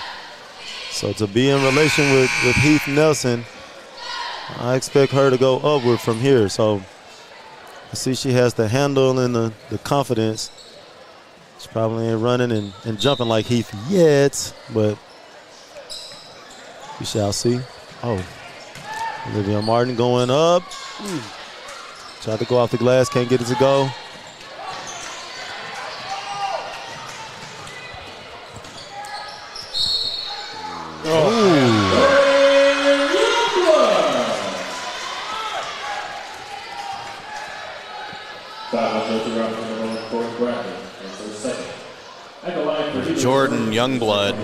So to be in relation with Heath Nelson, I expect her to go upward from here. So I see she has the handle and the confidence She probably ain't running and jumping like Heath yet, but we shall see. Oh, Olivia Martin going up. Tried to go off the glass, can't get it to go. Jordan Youngblood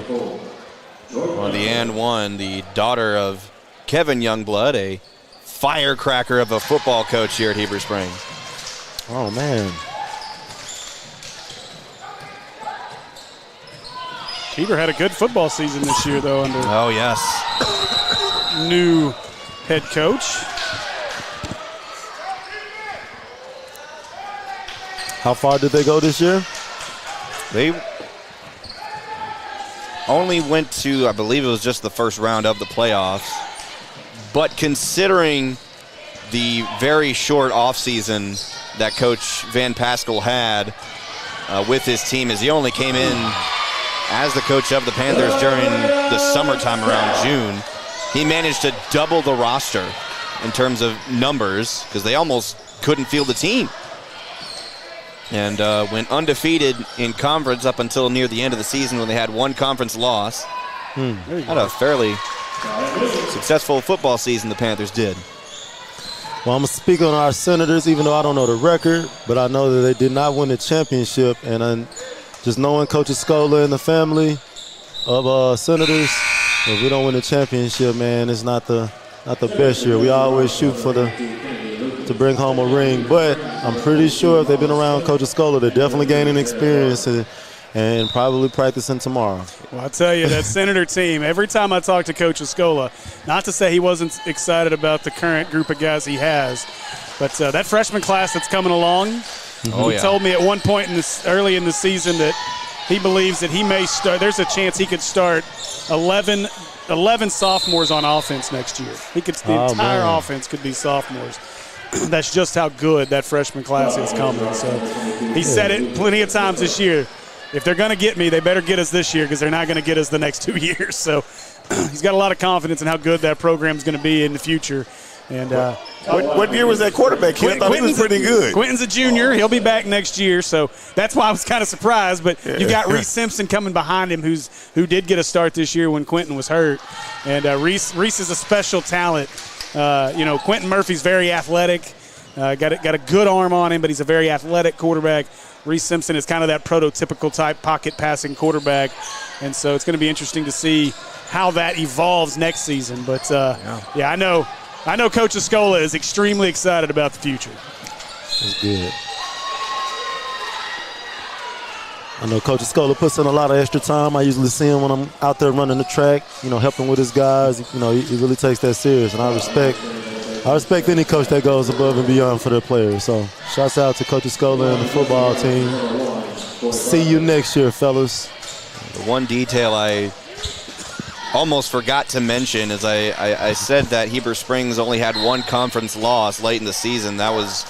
on the and one, the daughter of Kevin Youngblood, a firecracker of a football coach here at Heber Springs. Oh, man. Heber had a good football season this year, though, under Oh, yes. new head coach. How far did they go this year? They only went to, I believe it was just the first round of the playoffs. But considering the very short offseason that Coach Van Pascal had with his team, as he only came in as the coach of the Panthers during the summertime around June, he managed to double the roster in terms of numbers because they almost couldn't field the team. And went undefeated in conference up until near the end of the season when they had one conference loss. Had a fairly successful football season the Panthers did. Well, I'm going to speak on our Senators, even though I don't know the record, but I know that they did not win the championship. And just knowing Coach Scola and the family of Senators, if we don't win the championship, man, it's not the best year. We always shoot for to bring home a ring, but I'm pretty sure if they've been around Coach Scola, they're definitely gaining experience and probably practicing tomorrow. Well, I tell you, that Senator team, every time I talk to Coach Scola, not to say he wasn't excited about the current group of guys he has, but that freshman class that's coming along, he told me at one point early in the season that he believes that he may start, there's a chance he could start 11 sophomores on offense next year. The entire offense could be sophomores. That's just how good that freshman class is coming. So he said it plenty of times this year. If they're going to get me, they better get us this year because they're not going to get us the next 2 years. So he's got a lot of confidence in how good that program is going to be in the future. And what year was that quarterback? I thought he was pretty good. Quentin's a junior. He'll be back next year. So that's why I was kind of surprised. But you got Reese Simpson coming behind him who did get a start this year when Quentin was hurt. And Reese is a special talent. Quentin Murphy's very athletic. Got a good arm on him, but he's a very athletic quarterback. Reese Simpson is kind of that prototypical type pocket passing quarterback. And so it's going to be interesting to see how that evolves next season. But, I know Coach Escola is extremely excited about the future. That's good. I know Coach Escola puts in a lot of extra time. I usually see him when I'm out there running the track, helping with his guys. He really takes that serious, and I respect any coach that goes above and beyond for their players. So shouts out to Coach Escola and the football team. See you next year, fellas. The one detail I almost forgot to mention is I said that Heber Springs only had one conference loss late in the season. That was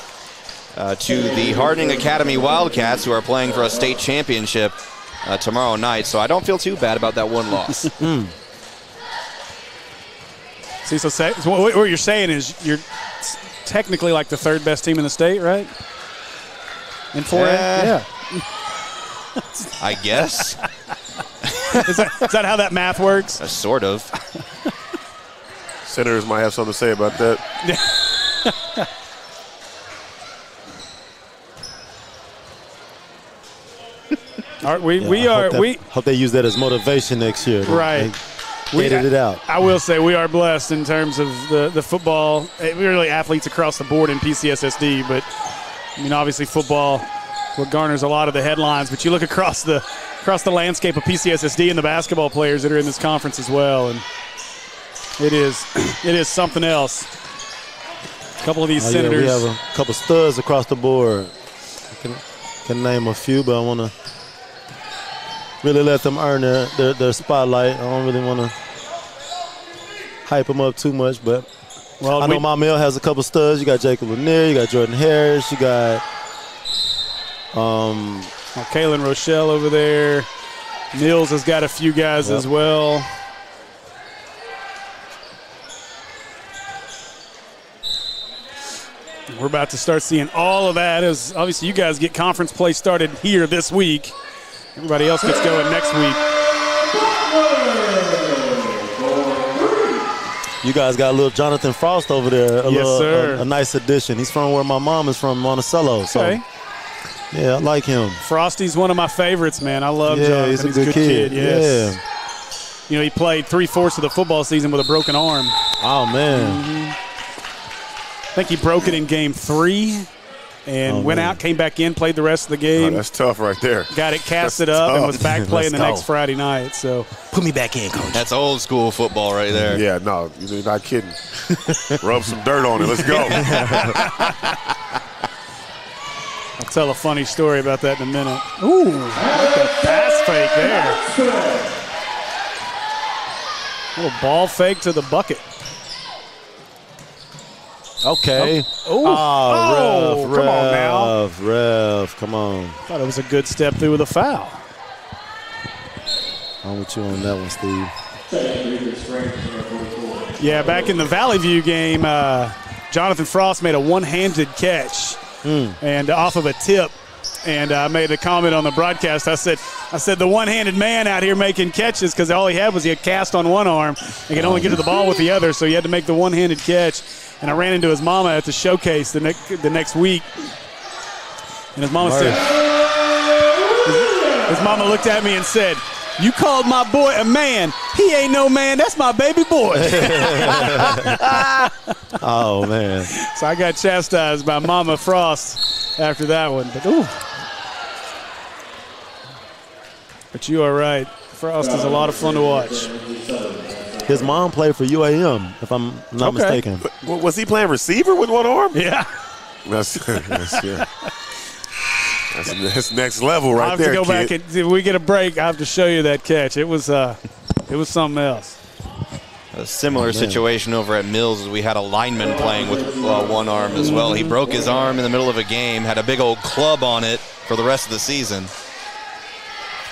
to the Harding Academy Wildcats, who are playing for a state championship tomorrow night. So I don't feel too bad about that one loss. See, so what you're saying is you're technically like the third best team in the state, right? In 4A? Yeah. I guess. Is that how that math works? Sort of. Senators might have something to say about that. Hope they use that as motivation next year. Right. Edit it out. I will say we are blessed in terms of the football. We're really athletes across the board in PCSSD, but obviously football what garners a lot of the headlines. But you look across the landscape of PCSSD and the basketball players that are in this conference as well, and it is something else. A couple of these Senators. We have a couple studs across the board. I can name a few, but I want to really let them earn their spotlight. I don't really want to hype them up too much, but I know my mill has a couple studs. You got Jacob Lanier, you got Jordan Harris, you got Now, Kalen Rochelle over there. Mills has got a few guys as well. We're about to start seeing all of that as obviously you guys get conference play started here this week. Everybody else gets going next week. You guys got a little Jonathan Frost over there. Sir. A nice addition. He's from where my mom is from, Monticello. So, Okay. yeah, I like him. Frosty's one of my favorites, man. I love Jonathan. He's a good kid. Yes. You know, he played 3/4 of the football season with a broken arm. Oh, man. I think he broke it in game 3 and went out, came back in, played the rest of the game. Oh, that's tough right there. Got it casted up and was back playing the next Friday night. So Put me back in, coach. That's old school football right there. Yeah, no, you're not kidding. Rub some dirt on it. Let's go. I'll tell a funny story about that in a minute. Ooh, the pass fake there. Little ball fake to the bucket. Okay. Oh, ref, come on now. Ref, come on. Thought it was a good step through with a foul. I'm with you on that one, Steve. Yeah, back in the Valley View game, Jonathan Frost made a one-handed catch and off of a tip. And I made a comment on the broadcast. I said the one-handed man out here making catches because all he had was a cast on one arm. He could only get to the ball with the other, so he had to make the one-handed catch. And I ran into his mama at the showcase the next week. And his mama said, his mama looked at me and said, "You called my boy a man. He ain't no man. That's my baby boy." Oh, man. So I got chastised by Mama Frost after that one. But you are right. Frost is a lot of fun to watch. His mom played for UAM, if I'm not mistaken. Was he playing receiver with one arm? Yeah. That's next level right there, I have to go kid. back and if we get a break, I have to show you that catch. It was something else. A similar situation over at Mills as we had a lineman playing with one arm as well. He broke his arm in the middle of a game, had a big old club on it for the rest of the season.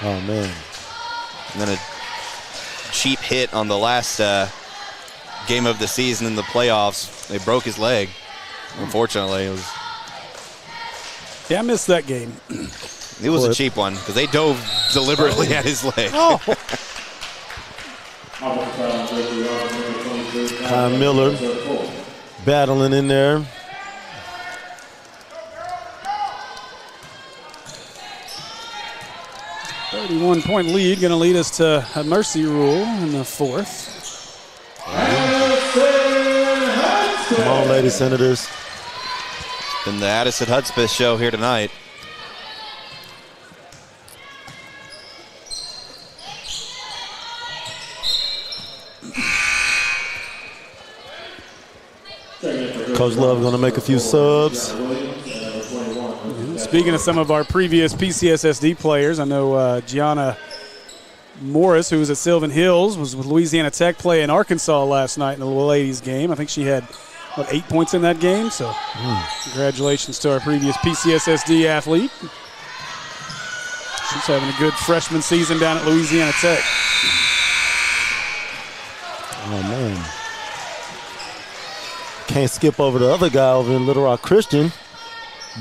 Oh, man. And then a cheap hit on the last game of the season in the playoffs. They broke his leg. Unfortunately, it was. Yeah, I missed that game. It was a cheap one because they dove deliberately at his leg. Oh. Kyle Miller battling in there. .1 lead, going to lead us to a mercy rule in the fourth. Come on, Lady Senators. In the Addison Hudspeth show here tonight. Coach Love going to make a few subs. Speaking of some of our previous PCSSD players, I know Gianna Morris, who was at Sylvan Hills, was with Louisiana Tech playing Arkansas last night in the ladies game. I think she had, 8 points in that game? So congratulations to our previous PCSSD athlete. She's having a good freshman season down at Louisiana Tech. Oh, man. Can't skip over the other guy over in Little Rock Christian.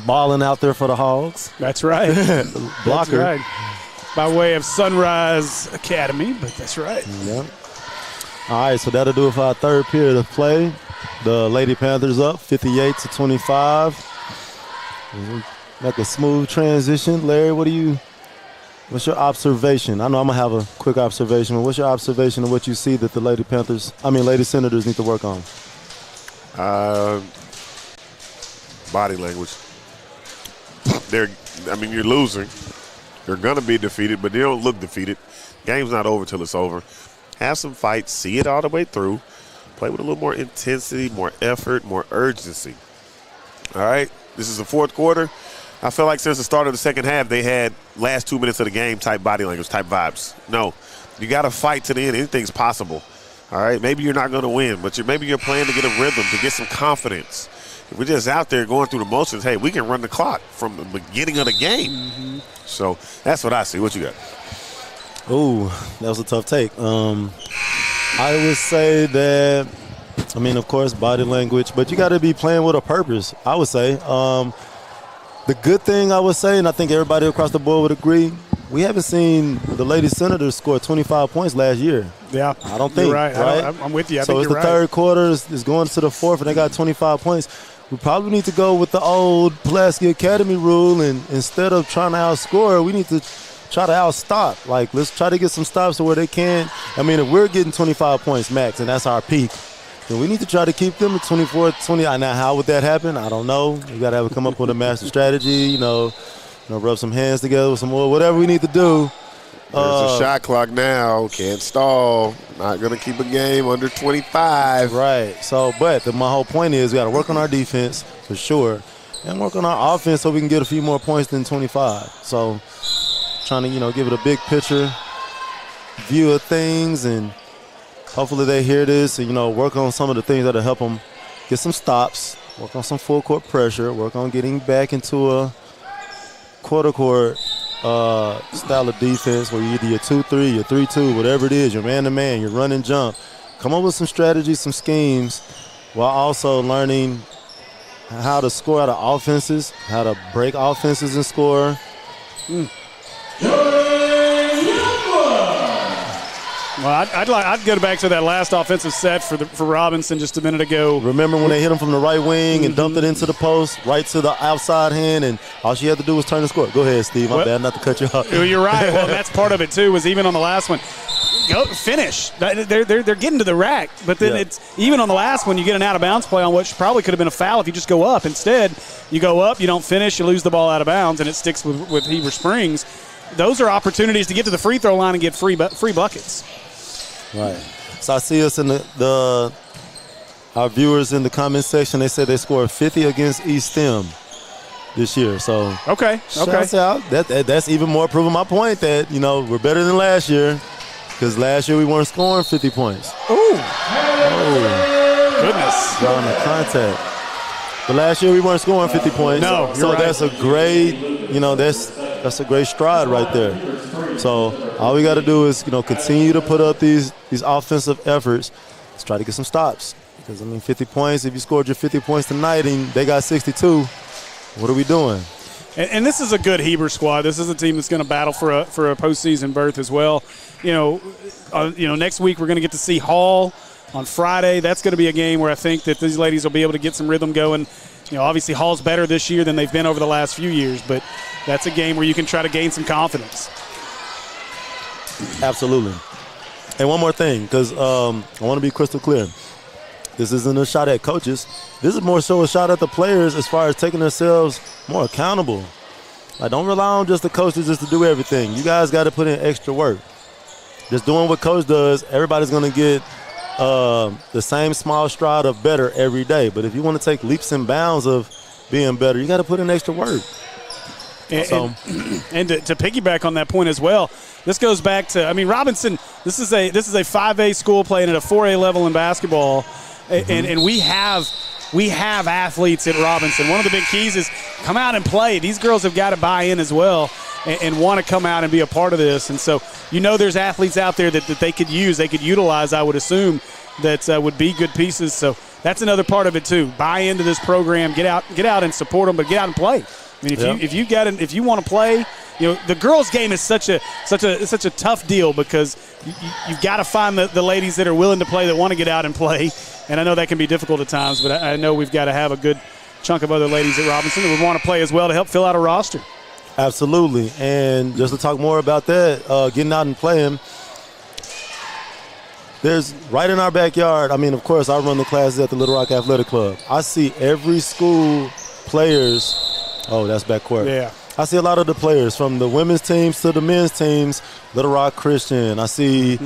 Balling out there for the Hogs. That's right. Blocker. That's right. By way of Sunrise Academy, but that's right. Yeah. All right, so that'll do it for our third period of play. The Lady Panthers up 58-25. Like a smooth transition. Larry, what's your observation? I know I'm going to have a quick observation, but what's your observation of what you see that the Lady Senators need to work on? Body language. You're losing. You're going to be defeated, but they don't look defeated. Game's not over till it's over. Have some fight. See it all the way through. Play with a little more intensity, more effort, more urgency. All right? This is the fourth quarter. I feel like since the start of the second half, they had last 2 minutes of the game type body language, type vibes. No. You got to fight to the end. Anything's possible. All right? Maybe you're not going to win, but maybe you're playing to get a rhythm, to get some confidence. If we're just out there going through the motions, hey, we can run the clock from the beginning of the game. So that's what I see. What you got? Ooh, that was a tough take. I would say that, I mean, of course, body language, but you got to be playing with a purpose, I would say. The good thing I would say, and I think everybody across the board would agree, we haven't seen the Lady Senators score 25 points last year. Yeah. I don't think. You're right. I'm with you. I so think it's the third quarter, is going to the fourth, and they got 25 points. We probably need to go with the old Pulaski Academy rule, and instead of trying to outscore, we need to try to outstop. Like, let's try to get some stops to where they can. I mean, if we're getting 25 points max, and that's our peak, then we need to try to keep them at 24, 20. Now, how would that happen? I don't know. We got to come up with a master strategy, rub some hands together with some oil, whatever we need to do. There's a shot clock now. Can't stall. Not going to keep a game under 25. Right. So, but my whole point is we got to work on our defense for sure and work on our offense so we can get a few more points than 25. So, trying to, give it a big picture view of things, and hopefully they hear this and, work on some of the things that'll help them get some stops, work on some full court pressure, work on getting back into a quarter court style of defense where you're either 2-3, you're 3-2, whatever it is, you're man-to-man, you're run and jump. Come up with some strategies, some schemes, while also learning how to score out of offenses, how to break offenses and score. Well, I'd go back to that last offensive set for Robinson just a minute ago. Remember when they hit him from the right wing and dumped it into the post, right to the outside hand, and all she had to do was turn the score. Go ahead, Steve. My bad not to cut you off. You're right. Well, that's part of it, too, was even on the last one. Go finish. They're getting to the rack, but then it's even on the last one, you get an out-of-bounds play on which probably could have been a foul if you just go up. Instead, you go up, you don't finish, you lose the ball out of bounds, and it sticks with Heber Springs. Those are opportunities to get to the free throw line and get free buckets. Right. So I see us in our viewers in the comment section. They said they scored 50 against East Stem this year. So shouts out. That's even more proving my point that we're better than last year, because last year we weren't scoring 50 points. Oh goodness! Drawing the contact. But last year we weren't scoring 50 points. No, so you're right. That's a great that's a great stride right there. So all we got to do is continue to put up these offensive efforts. Let's try to get some stops, because 50 points. If you scored your 50 points tonight and they got 62, what are we doing? And this is a good Heber squad. This is a team that's going to battle for a postseason berth as well. Next week we're going to get to see Hall on Friday. That's going to be a game where I think that these ladies will be able to get some rhythm going. Obviously Hall's better this year than they've been over the last few years, but that's a game where you can try to gain some confidence. Absolutely. And one more thing, because I want to be crystal clear. This isn't a shot at coaches. This is more so a shot at the players as far as taking themselves more accountable. Don't rely on just the coaches just to do everything. You guys got to put in extra work. Just doing what coach does, everybody's going to get the same small stride of better every day. But if you want to take leaps and bounds of being better, you got to put in extra work. And to piggyback on that point as well, this goes back to, Robinson, this is a 5A school playing at a 4A level in basketball, and we have athletes at Robinson. One of the big keys is come out and play. These girls have got to buy in as well and want to come out and be a part of this. And so there's athletes out there that they could use, they could utilize, I would assume, that would be good pieces. So that's another part of it too. Buy into this program, get out and support them, but get out and play. If you want to play, the girls' game is such a tough deal, because you've got to find the ladies that are willing to play, that want to get out and play. And I know that can be difficult at times, but I know we've got to have a good chunk of other ladies at Robinson that would want to play as well to help fill out a roster. Absolutely. And just to talk more about that, getting out and playing, there's right in our backyard. Of course, I run the classes at the Little Rock Athletic Club. I see every school players. Oh, that's backcourt. Yeah. I see a lot of the players from the women's teams to the men's teams, Little Rock Christian. I see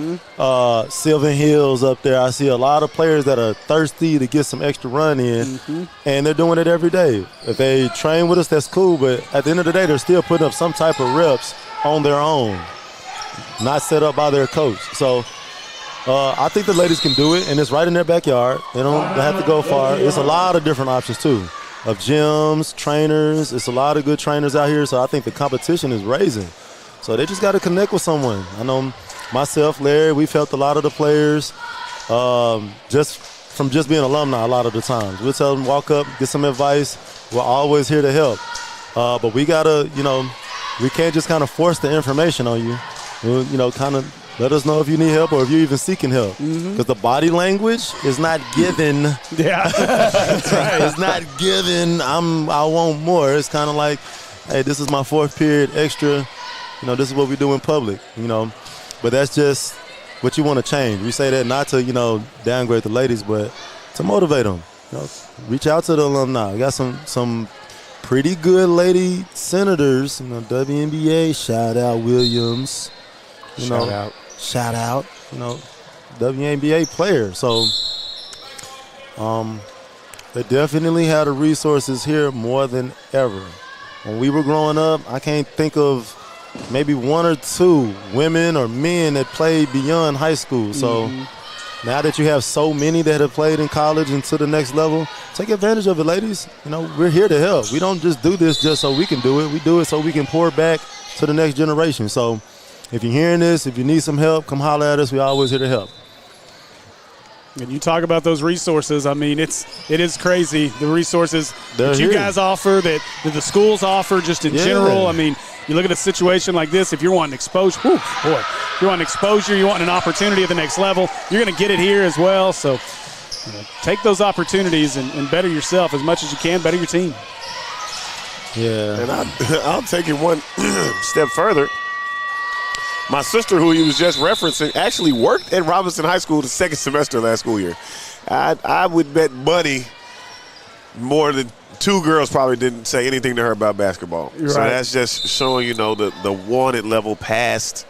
Sylvan Hills up there. I see a lot of players that are thirsty to get some extra run in, and they're doing it every day. If they train with us, that's cool, but at the end of the day, they're still putting up some type of reps on their own, not set up by their coach. So I think the ladies can do it, and it's right in their backyard. They have to go far. It's a lot of different options, too, of gyms, trainers. It's a lot of good trainers out here, so I think the competition is raising. So they just got to connect with someone. I know myself, Larry, we've helped a lot of the players just from just being alumni a lot of the times. We'll tell them, walk up, get some advice. We're always here to help. But we got to, we can't just kind of force the information on you. Kind of let us know if you need help or if you're even seeking help. Because the body language is not given. Yeah, that's right. It's not given, I want more. It's kind of like, hey, this is my fourth period extra. This is what we do in public, But that's just what you want to change. We say that not to, downgrade the ladies, but to motivate them. Reach out to the alumni. We got some pretty good lady senators, WNBA, shout out Williams. Shout out, WNBA player. So they definitely had the resources here more than ever. When we were growing up, I can't think of maybe one or two women or men that played beyond high school. So now that you have so many that have played in college and to the next level, take advantage of it, ladies. We're here to help. We don't just do this just so we can do it. We do it so we can pour back to the next generation. So if you're hearing this, if you need some help, come holler at us. We're always here to help. And you talk about those resources. I mean, it is crazy, the resources that you guys offer, that the schools offer just in general. I mean, you look at a situation like this, if you're wanting exposure, if you're wanting exposure, you want an opportunity at the next level, you're going to get it here as well. So take those opportunities and better yourself as much as you can, better your team. Yeah. And I'll take it one step further. My sister, who he was just referencing, actually worked at Robinson High School the second semester last school year. I would bet money more than two girls probably didn't say anything to her about basketball. Right. So that's just showing, the wanted level past.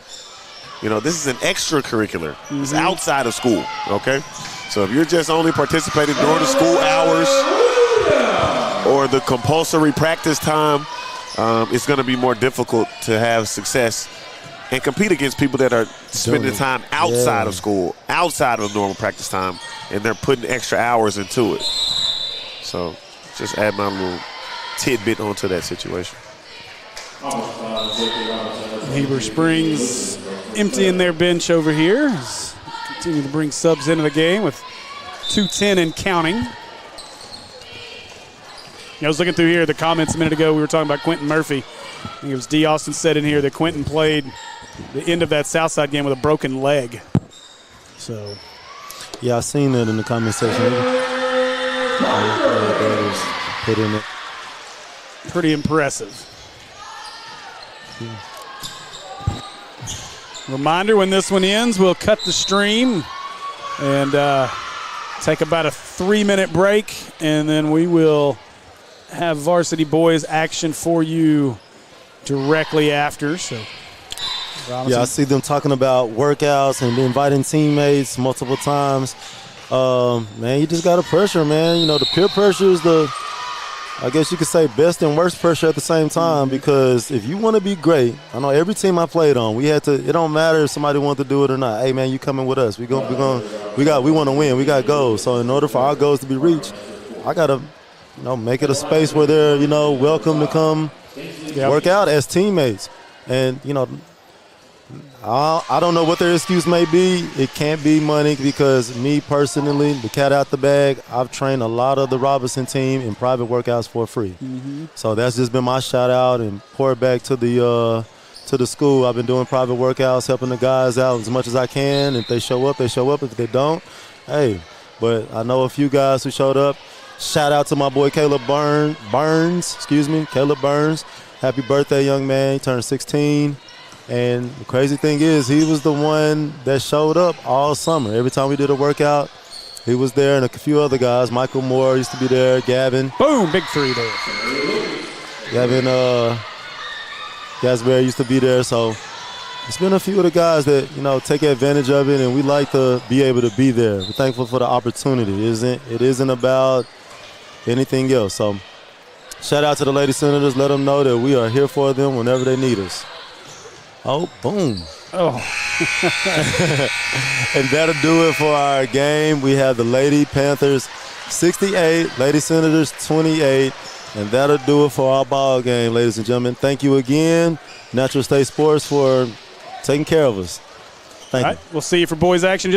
This is an extracurricular. It's outside of school, okay? So if you're just only participating during the school hours or the compulsory practice time, it's going to be more difficult to have success and compete against people that are spending time outside of school, outside of normal practice time, and they're putting extra hours into it. So just add my little tidbit onto that situation. Heber Springs emptying their bench over here. Continue to bring subs into the game with 2:10 and counting. I was looking through here, the comments a minute ago, we were talking about Quentin Murphy. I think it was D. Austin said in here that Quentin played the end of that Southside game with a broken leg. So, yeah, I seen that in the comment section. Put in it. Pretty impressive. Reminder, when this one ends, we'll cut the stream and take about a 3-minute break, and then we will have Varsity Boys action for you directly after. So, Robinson. Yeah, I see them talking about workouts and inviting teammates multiple times. Man, you just got to pressure, man. The peer pressure is I guess you could say best and worst pressure at the same time, because if you want to be great, I know every team I played on, it don't matter if somebody wanted to do it or not. Hey, man, you coming with us. We want to win. We got goals. So in order for our goals to be reached, I got to, make it a space where they're, welcome to come work out as teammates. And, I don't know what their excuse may be. It can't be money, because me personally, the cat out the bag, I've trained a lot of the Robinson team in private workouts for free. So that's just been my shout out and pour it back to the school. I've been doing private workouts, helping the guys out as much as I can. If they show up, they show up. If they don't, hey. But I know a few guys who showed up. Shout out to my boy Caleb Burns. Caleb Burns. Happy birthday, young man. He turned 16. And the crazy thing is, he was the one that showed up all summer. Every time we did a workout, he was there, and a few other guys. Michael Moore used to be there. Gavin. Boom, big three there. Gavin Gasberry used to be there. So it's been a few of the guys that, take advantage of it, and we like to be able to be there. We're thankful for the opportunity. It isn't about anything else. So shout out to the Lady Senators. Let them know that we are here for them whenever they need us. Oh, boom. Oh. And that'll do it for our game. We have the Lady Panthers 68, Lady Senators 28. And that'll do it for our ball game, ladies and gentlemen. Thank you again, Natural State Sports, for taking care of us. Thank you. We'll see you for boys action just